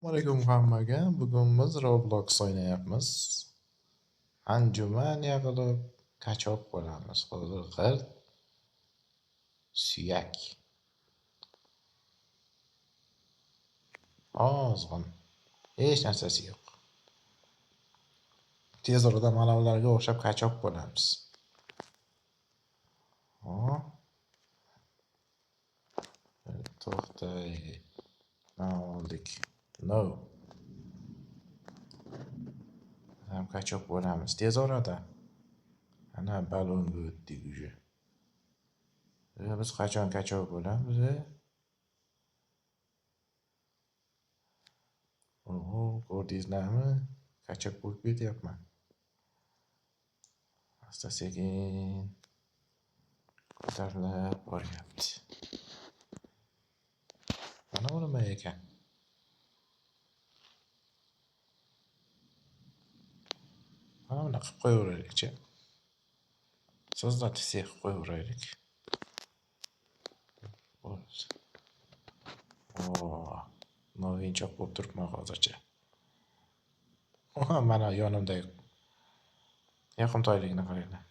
Assalomu alaykum hammaga. Bugun biz Roblox o'ynayapmiz. Anjuman yig'ilib kachoq bo'lamiz. Hozir g'irt suyak. Ozg'in. Hech narsasi yo'q. Tez orada mana ularga o'xshab kachoq bo'lamiz. To'xtay. Mana oldik. No. Ham kachoq bo'lamiz tez orada. Ana balonga o'tdik уже. Biz qachon kachoq bo'lamiz? Oho, ko'rdingizlarmi? Kachoq bo'lib ketyapman. Asta-sekin ko'tarilib boryapti. Mana bu nima ekan? Mana bunaqa qilib qo'yaveraylikchi. So'zlatib qo'yaveraylik. Novinchoq bo'lib turibman hozircha. Mana yonimdagi yoqimtoyligini qaranglar.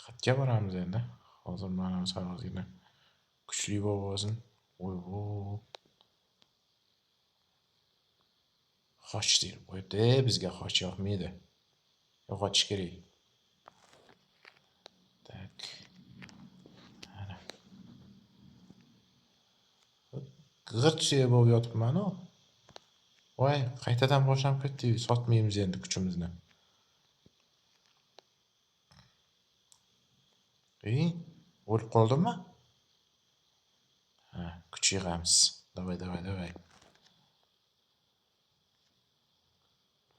Xatga boramiz endi. Hozir mana sarozgina kuchli ovozin. Voy. Xoch deb qo'yibdi. Bizga xoch yoqmaydi. Yo'qotish kerak. Tak. Ana. G'irt suya bo'lib yotibman-ku. Voy, qaytadan boshlab ketdik. Sotmaymiz endi kuchimizni. O'lib qoldimmi? Ha, kuch yig'amiz. Davay.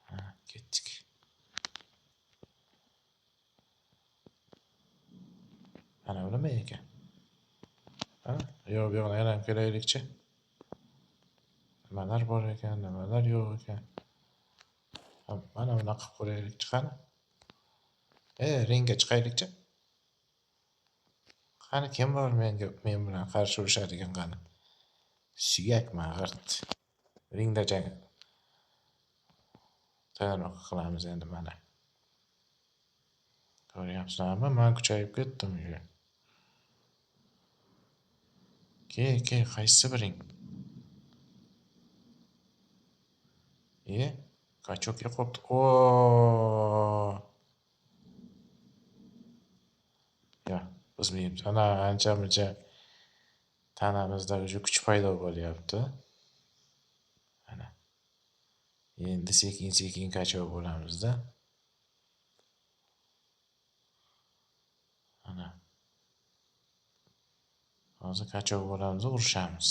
Ha, ketdik. Ana bu nima ekan? Ha, yo'q, bu yoqqa aylanib kelaylikchi. Nimalar bor ekan, nimalar yo'q ekan. Mana bunaqa qilib qo'yaylikchi qani. Ringga chiqaylikchi. Qani kim bor men bilan qarshi urishadigan qani? Suyakman g'irt. Ringda jang tayyorlik qilamiz endi mana. Ko'ryapsizlarmi? Men kuchayib ketdim уже. Ke, qaysi biring? Kachoq yo'qopti. Ya, bizmaymiz. Ana ancha-muncha tanamizda уже kuch paydo bo'lyapti. Ana. Endi sekin kachoq bo'lamiz-da. Ana. Hozir kachoq bo'lamiz, urushamiz.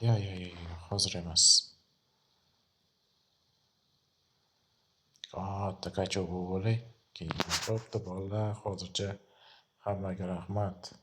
Yo, hozir emas. Katta kachoq bo'lay. Keyin bo'pti bolalar, hozircha hammaga rahmat.